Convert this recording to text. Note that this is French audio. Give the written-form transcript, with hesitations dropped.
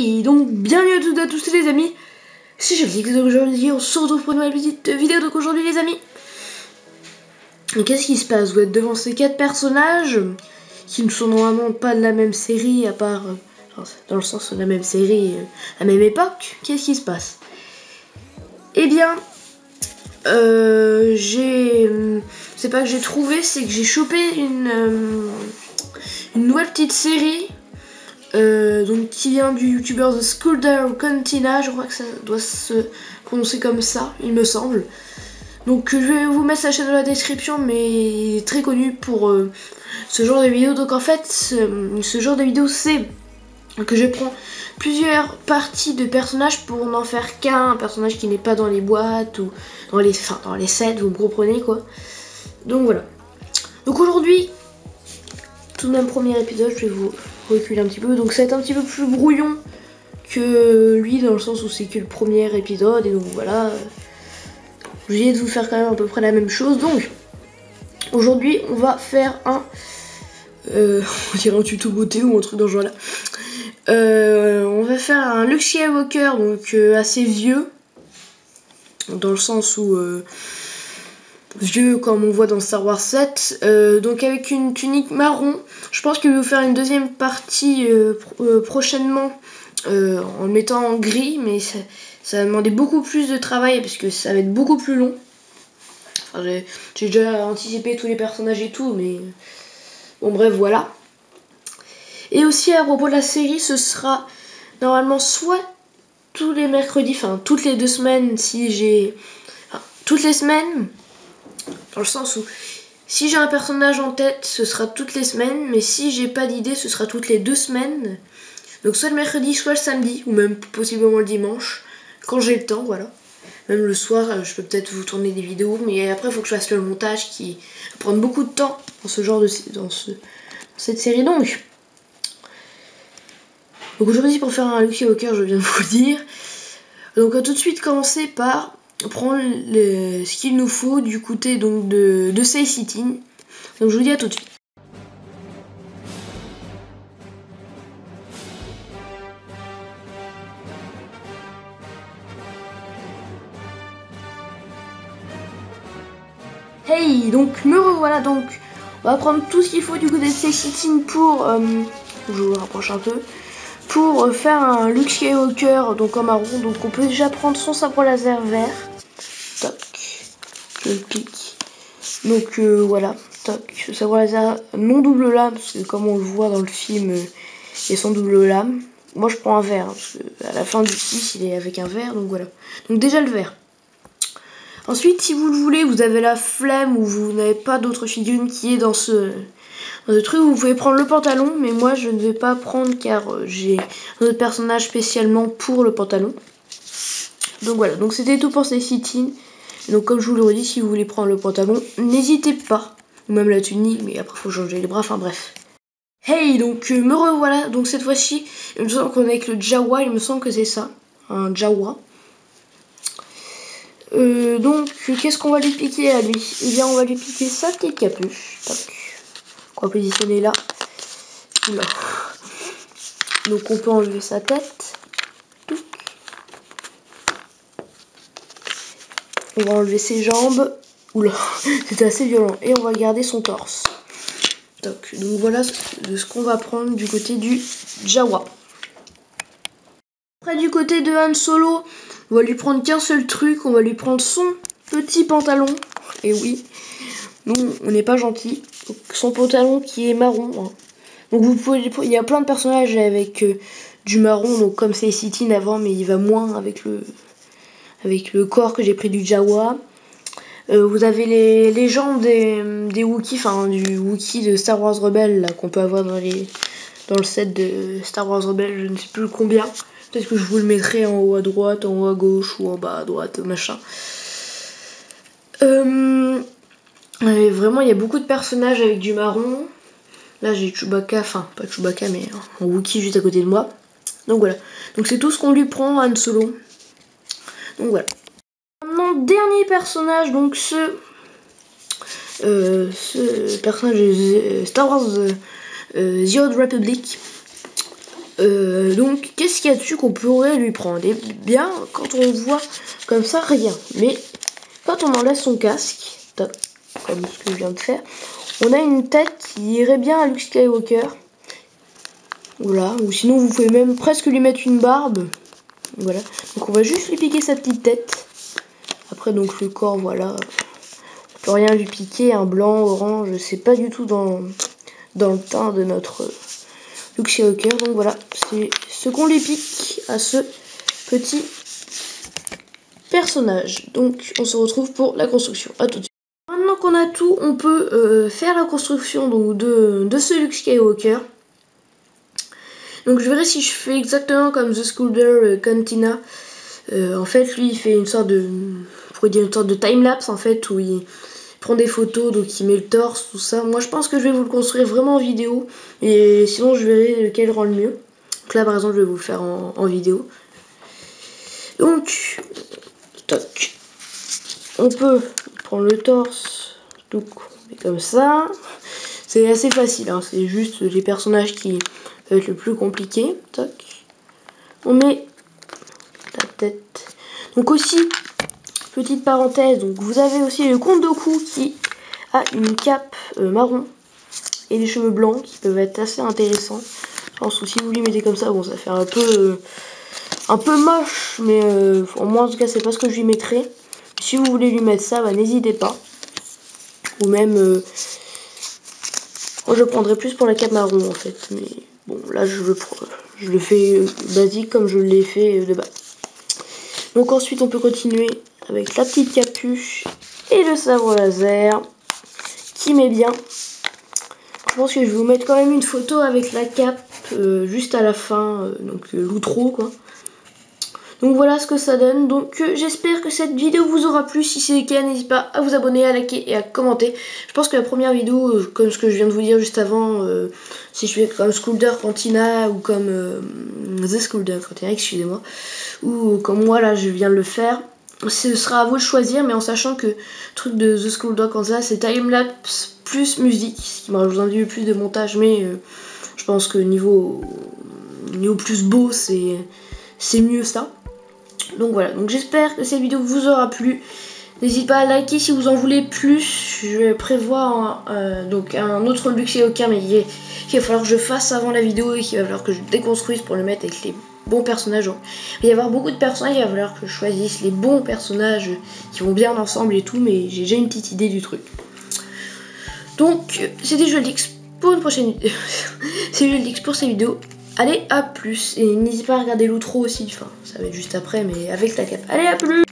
Hey, donc bienvenue à toutes et à tous les amis. Si je dis que aujourd'hui on se retrouve pour une nouvelle petite vidéo. Donc aujourd'hui les amis, qu'est-ce qui se passe? Vous êtes devant ces 4 personnages qui ne sont normalement pas de la même série, à part dans le sens de la même série, à la même époque. Qu'est-ce qui se passe? Eh bien, c'est pas que j'ai trouvé, c'est que j'ai chopé une nouvelle petite série. Donc qui vient du youtubeur The Skulder Cantina, je crois que ça doit se prononcer comme ça, il me semble. Donc je vais vous mettre sa chaîne dans la description, mais il est très connu pour ce genre de vidéos. Donc en fait, ce genre de vidéo, c'est que je prends plusieurs parties de personnages pour n'en faire qu'un personnage qui n'est pas dans les boîtes ou dans les sets, vous me comprenez quoi. Donc voilà. Donc aujourd'hui, tout de même premier épisode, je vais vous reculer un petit peu, donc ça va être un petit peu plus brouillon que lui dans le sens où c'est que le premier épisode, et donc voilà, j'ai essayé de vous faire quand même à peu près la même chose. Donc aujourd'hui on va faire on dirait un tuto beauté ou un truc dans ce genre là. On va faire un Luke Skywalker, donc assez vieux, dans le sens où vieux comme on voit dans Star Wars 7, donc avec une tunique marron. Je pense que je vais vous faire une deuxième partie prochainement en le mettant en gris, mais ça va demander beaucoup plus de travail parce que ça va être beaucoup plus long. Enfin, j'ai déjà anticipé tous les personnages et tout, mais bon bref voilà. Et aussi à propos de la série, ce sera normalement soit tous les mercredis, enfin toutes les 2 semaines si j'ai... Enfin, toutes les semaines, dans le sens où si j'ai un personnage en tête, ce sera toutes les semaines, mais si j'ai pas d'idée, ce sera toutes les 2 semaines. Donc soit le mercredi, soit le samedi, ou même possiblement le dimanche, quand j'ai le temps, voilà. Même le soir, je peux peut-être vous tourner des vidéos, mais après il faut que je fasse le montage qui va prendre beaucoup de temps dans ce genre de dans cette série donc. Donc aujourd'hui pour faire un Luke Skywalker, je viens de vous le dire. Donc on va tout de suite commencer par prendre ce qu'il nous faut du côté donc de Say City. Donc je vous dis à tout de suite. Hey, donc me revoilà. Donc on va prendre tout ce qu'il faut du côté de Say City pour je vous rapproche un peu, pour faire un Luke Skywalker donc en marron. Donc on peut déjà prendre son sabre laser vert. Toc, je le pique. Donc voilà, toc, ce sabre laser non double lame, parce que comme on le voit dans le film, il est sans double lame. Moi je prends un vert, hein, parce que à la fin du 6 il est avec un vert, donc voilà. Donc déjà le vert. Ensuite, si vous le voulez, vous avez la flemme ou vous n'avez pas d'autre figurine qui est dans ce truc, vous pouvez prendre le pantalon, mais moi je ne vais pas prendre car j'ai un autre personnage spécialement pour le pantalon. Donc voilà, donc c'était tout pour Say City. Donc comme je vous le redis, si vous voulez prendre le pantalon, n'hésitez pas. Ou même la tunique, mais après faut changer les bras, enfin bref. Hey, donc me revoilà, donc cette fois-ci, il me semble qu'on est avec le Jawa, il me semble que c'est ça, un Jawa. Donc qu'est-ce qu'on va lui piquer à lui? Eh bien on va lui piquer sa petite capuche. Tac. On va positionner là. Oula. Donc on peut enlever sa tête. On va enlever ses jambes. Oula, c'était assez violent. Et on va garder son torse. Donc voilà de ce qu'on va prendre du côté du Jawa. Après du côté de Han Solo, on va lui prendre qu'un seul truc. On va lui prendre son petit pantalon. Et oui, nous on n'est pas gentil. Donc, son pantalon qui est marron. Hein. Donc vous pouvez, il y a plein de personnages avec du marron. Donc comme Say City avant, mais il va moins avec le corps que j'ai pris du Jawa. Vous avez les jambes des Wookiees, enfin du Wookiee de Star Wars Rebels qu'on peut avoir dans le set de Star Wars Rebels, je ne sais plus combien. Peut-être que je vous le mettrai en haut à droite, en haut à gauche ou en bas à droite, machin. Vraiment, il y a beaucoup de personnages avec du marron. Là, j'ai Chewbacca, enfin pas Chewbacca, mais un Wookiee juste à côté de moi. Donc voilà. Donc c'est tout ce qu'on lui prend, Han Solo. Donc voilà. Mon dernier personnage, donc ce personnage de Star Wars The Old Republic. Donc qu'est-ce qu'il y a dessus qu'on pourrait lui prendre? Eh bien, quand on voit comme ça, rien. Mais quand on enlève son casque, comme ce que je viens de faire, on a une tête qui irait bien à Luke Skywalker. Voilà, ou sinon vous pouvez même presque lui mettre une barbe. Voilà, donc on va juste lui piquer sa petite tête. Après donc le corps, voilà, on peut rien lui piquer, un blanc, orange, c'est pas du tout dans le teint de notre Luke Skywalker. Donc voilà, c'est ce qu'on lui pique à ce petit personnage. Donc on se retrouve pour la construction. À tout de suite. Maintenant qu'on a tout, on peut faire la construction donc, de ce Luke Skywalker. Donc je verrai si je fais exactement comme The Sculptor Cantina. En fait, lui, il fait une sorte de, on pourrait dire une sorte de time-lapse en fait, où il prend des photos, donc il met le torse, tout ça. Moi, je pense que je vais vous le construire vraiment en vidéo, et sinon, je verrai lequel rend le mieux. Donc là, par exemple, je vais vous le faire en vidéo. Donc, toc. On peut prendre le torse, donc on met comme ça. C'est assez facile, hein, c'est juste les personnages qui peuvent être le plus compliqué. Toc. On met la tête. Donc aussi, petite parenthèse, donc vous avez aussi le Count Dooku qui a une cape marron et des cheveux blancs qui peuvent être assez intéressants. Je pense que si vous les mettez comme ça, bon, ça fait un peu moche, mais moi en tout cas c'est pas ce que je lui mettrai. Si vous voulez lui mettre ça, bah, n'hésitez pas. Ou même, moi je prendrais plus pour la cape marron en fait, mais bon là je le fais basique comme je l'ai fait de base. Donc ensuite on peut continuer avec la petite capuche et le sabre laser qui met bien. Je pense que je vais vous mettre quand même une photo avec la cape juste à la fin, donc l'outro quoi. Donc voilà ce que ça donne. Donc j'espère que cette vidéo vous aura plu. Si c'est le cas, n'hésitez pas à vous abonner, à liker et à commenter. Je pense que la première vidéo, comme ce que je viens de vous dire juste avant, si je fais comme Sculptor Cantina ou comme The Sculptor Cantina, excusez-moi, ou comme moi là je viens de le faire, ce sera à vous de choisir, mais en sachant que le truc de The Sculptor Cantina c'est timelapse plus musique, ce qui m'a besoin plus de montage, mais je pense que niveau plus beau c'est mieux ça. Donc voilà, donc j'espère que cette vidéo vous aura plu. N'hésitez pas à liker si vous en voulez plus. Je vais prévoir donc un autre Luke Skywalker, mais qu'il va falloir que je fasse avant la vidéo et qu'il va falloir que je déconstruise pour le mettre avec les bons personnages. Il va y avoir beaucoup de personnages, il va falloir que je choisisse les bons personnages qui vont bien ensemble et tout, mais j'ai déjà une petite idée du truc. Donc c'était Joelix pour une prochaine vidéo. C'est Joelix pour cette vidéo. Allez, à plus. Et n'hésitez pas à regarder l'outro aussi. Enfin, ça va être juste après, mais avec la cape. Allez, à plus.